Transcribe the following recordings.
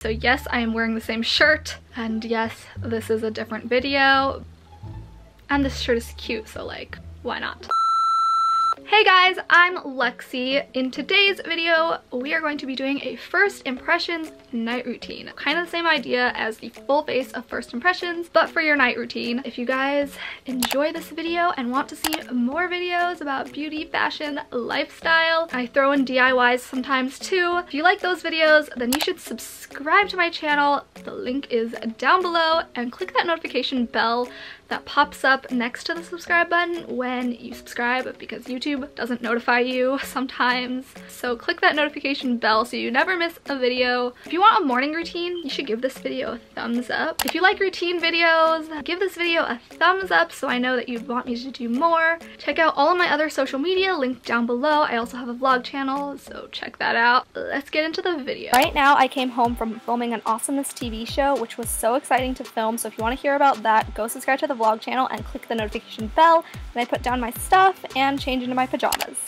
So yes, I am wearing the same shirt, and yes, this is a different video. And this shirt is cute, so like, why not? Hey guys, I'm Lexy. In today's video, we are going to be doing a first impressions night routine. Kind of the same idea as the full face of first impressions, but for your night routine. If you guys enjoy this video and want to see more videos about beauty, fashion, lifestyle, I throw in DIYs sometimes too. If you like those videos, then you should subscribe to my channel. The link is down below, and click that notification bell that pops up next to the subscribe button when you subscribe, because YouTube doesn't notify you sometimes. So click that notification bell so you never miss a video. If you want a morning routine, you should give this video a thumbs up. If you like routine videos, give this video a thumbs up so I know that you'd want me to do more. Check out all of my other social media linked down below. I also have a vlog channel, so check that out. Let's get into the video. Right now I came home from filming an Awesomeness TV show, which was so exciting to film. So if you want to hear about that, go subscribe to the vlog channel and click the notification bell, and I put down my stuff and change into my pajamas.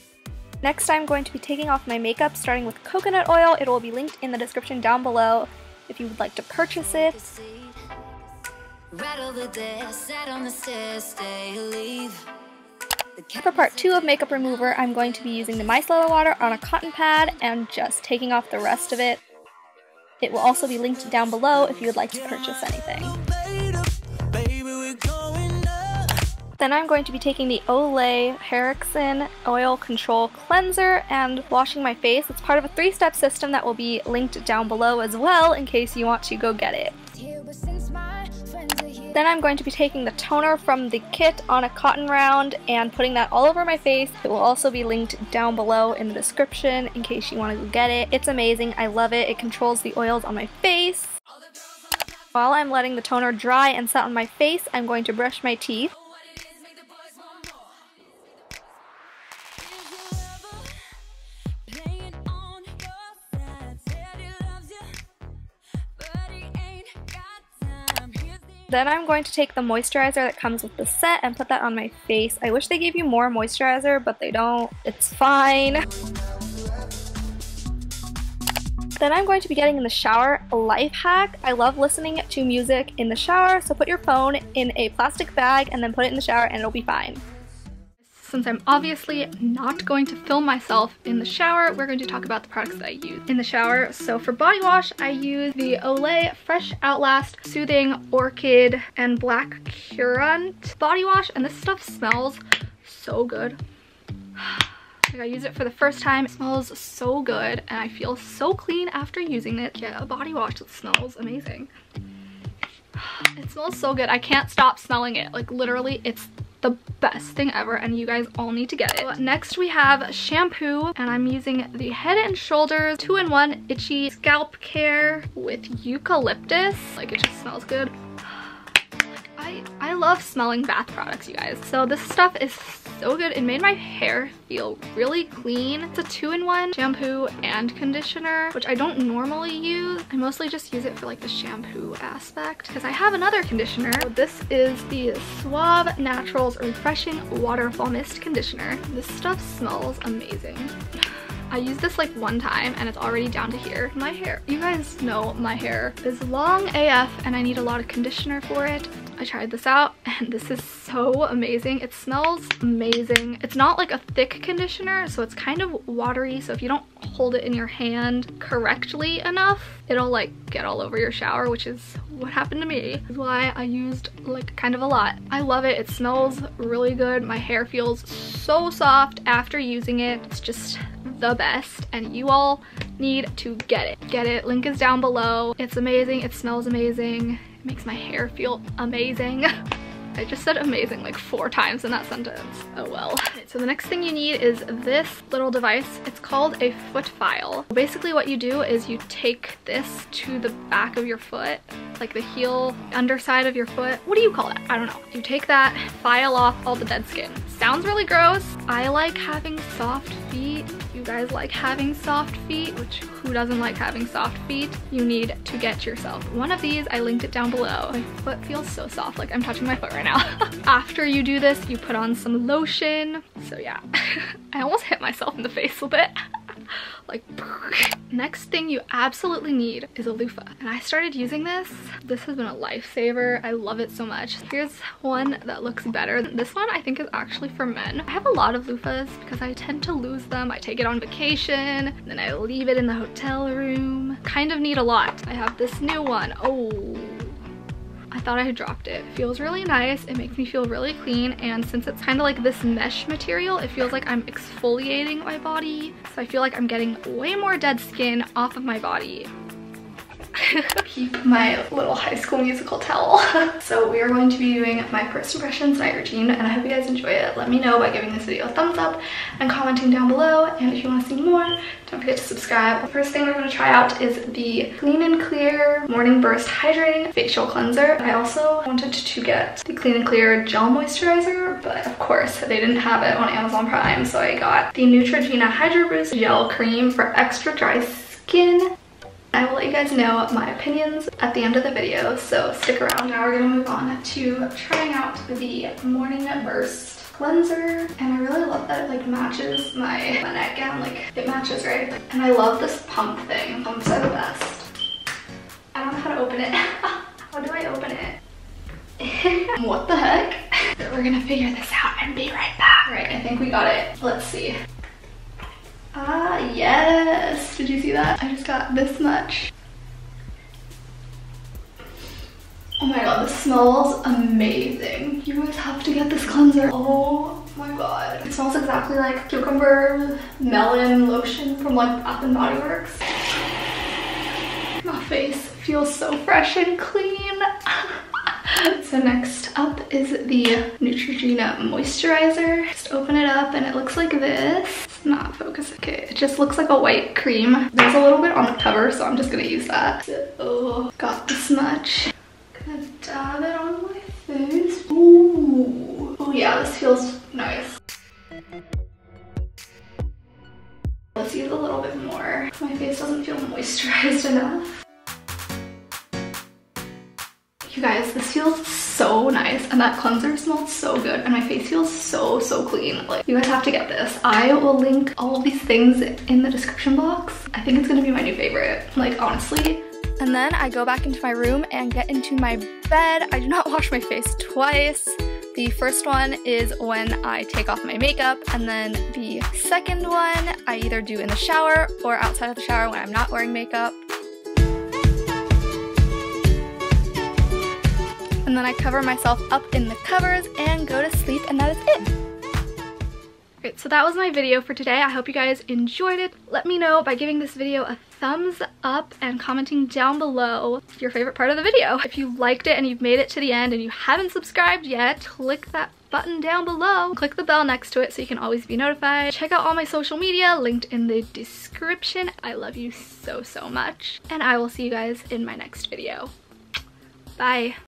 Next, I'm going to be taking off my makeup, starting with coconut oil. It will be linked in the description down below if you would like to purchase it. For part 2 of makeup remover, I'm going to be using the micellar water on a cotton pad and just taking off the rest of it. It will also be linked down below if you would like to purchase anything. Then I'm going to be taking the Olay Harrison Oil Control Cleanser and washing my face. It's part of a 3-step system that will be linked down below as well in case you want to go get it. Then I'm going to be taking the toner from the kit on a cotton round and putting that all over my face. It will also be linked down below in the description in case you want to go get it. It's amazing. I love it. It controls the oils on my face. While I'm letting the toner dry and set on my face, I'm going to brush my teeth. Then I'm going to take the moisturizer that comes with the set and put that on my face. I wish they gave you more moisturizer, but they don't. It's fine. Then I'm going to be getting in the shower. A life hack. I love listening to music in the shower, so put your phone in a plastic bag and then put it in the shower and it'll be fine. Since I'm obviously not going to film myself in the shower, we're going to talk about the products that I use in the shower. So for body wash, I use the Olay Fresh Outlast Soothing Orchid and Black Currant body wash, and this stuff smells so good. Like, I use it for the first time. It smells so good and I feel so clean after using it. Yeah, a body wash that smells amazing. It smells so good. I can't stop smelling it. Like, literally, it's the best thing ever, and you guys all need to get it. Next we have shampoo, and I'm using the Head & Shoulders 2-in-1 Itchy Scalp Care with eucalyptus. Like, it just smells good. I love smelling bath products, you guys. So this stuff is so good. It made my hair feel really clean. It's a 2-in-1 shampoo and conditioner, which I don't normally use. I mostly just use it for like the shampoo aspect because I have another conditioner. So this is the Suave Naturals Refreshing Waterfall Mist Conditioner. This stuff smells amazing. I used this like one time and it's already down to here. My hair, you guys know my hair is long AF and I need a lot of conditioner for it. I tried this out and this is so amazing. It smells amazing. It's not like a thick conditioner, so it's kind of watery, so if you don't hold it in your hand correctly enough, it'll like get all over your shower, which is what happened to me. This is why I used like kind of a lot. I love it. It smells really good. My hair feels so soft after using it. It's just the best, and you all need to get it. Get it. Link is down below. It's amazing. It smells amazing. It makes my hair feel amazing. I just said amazing like 4 times in that sentence. Oh well. Okay, so the next thing you need is this little device. It's called a foot file. Basically what you do is you take this to the back of your foot, like the heel, underside of your foot. What do you call it? I don't know. You take that, file off all the dead skin. Sounds really gross. I like having soft feet. You guys like having soft feet, which who doesn't like having soft feet? You need to get yourself one of these. I linked it down below. My foot feels so soft, like I'm touching my foot right now. After you do this, you put on some lotion. So yeah, I almost hit myself in the face a bit. like, next thing you absolutely need is a loofah. And I started using this. This has been a lifesaver. I love it so much. Here's one that looks better. This one I think is actually for men. I have a lot of loofahs because I tend to lose them. I take it on vacation, then I leave it in the hotel room. Kind of need a lot. I have this new one. Oh, I thought I had dropped it. It feels really nice. It makes me feel really clean, and since it's kind of like this mesh material, it feels like I'm exfoliating my body. So I feel like I'm getting way more dead skin off of my body. Keep my little High School Musical towel. So we are going to be doing my first impressions night routine, and I hope you guys enjoy it. Let me know by giving this video a thumbs up and commenting down below, and if you want to see more, don't forget to subscribe. The first thing we're going to try out is the Clean and Clear Morning Burst Hydrating Facial Cleanser. I also wanted to get the Clean and Clear Gel Moisturizer, but of course they didn't have it on Amazon Prime, so I got the Neutrogena Hydro Boost Gel Cream for extra dry skin. I will let you guys know my opinions at the end of the video, so stick around. Now we're gonna move on to trying out the Morning Burst Cleanser, and I really love that it like matches my nightgown. Like, it matches, right? And I love this pump thing. Pumps are the best. I don't know how to open it. How do I open it? What the heck? We're gonna figure this out and be right back. Right, I think we got it. Let's see. Ah, yes! Did you see that? I just got this much. Oh my god, this smells amazing. You guys have to get this cleanser. Oh my god. It smells exactly like cucumber melon lotion from like Bath and Body Works. My face feels so fresh and clean. So next up is the Neutrogena moisturizer. Just open it up and it looks like this. It's not focusing. Okay, it just looks like a white cream. There's a little bit on the cover, so I'm just gonna use that. So, got this much. Gonna dab it on my face. Ooh. Oh yeah, this feels nice. Let's use a little bit more. My face doesn't feel moisturized enough. You guys, this feels so nice, and that cleanser smells so good, and my face feels so clean. Like, you guys have to get this. I will link all of these things in the description box. I think it's gonna be my new favorite, like, honestly. And then I go back into my room and get into my bed. I do not wash my face twice. The first one is when I take off my makeup, and then the second one I either do in the shower or outside of the shower when I'm not wearing makeup. And then I cover myself up in the covers and go to sleep, and that is it. Alright, so that was my video for today. I hope you guys enjoyed it. Let me know by giving this video a thumbs up and commenting down below your favorite part of the video. If you liked it and you've made it to the end and you haven't subscribed yet, click that button down below. Click the bell next to it so you can always be notified. Check out all my social media linked in the description. I love you so much, and I will see you guys in my next video. Bye.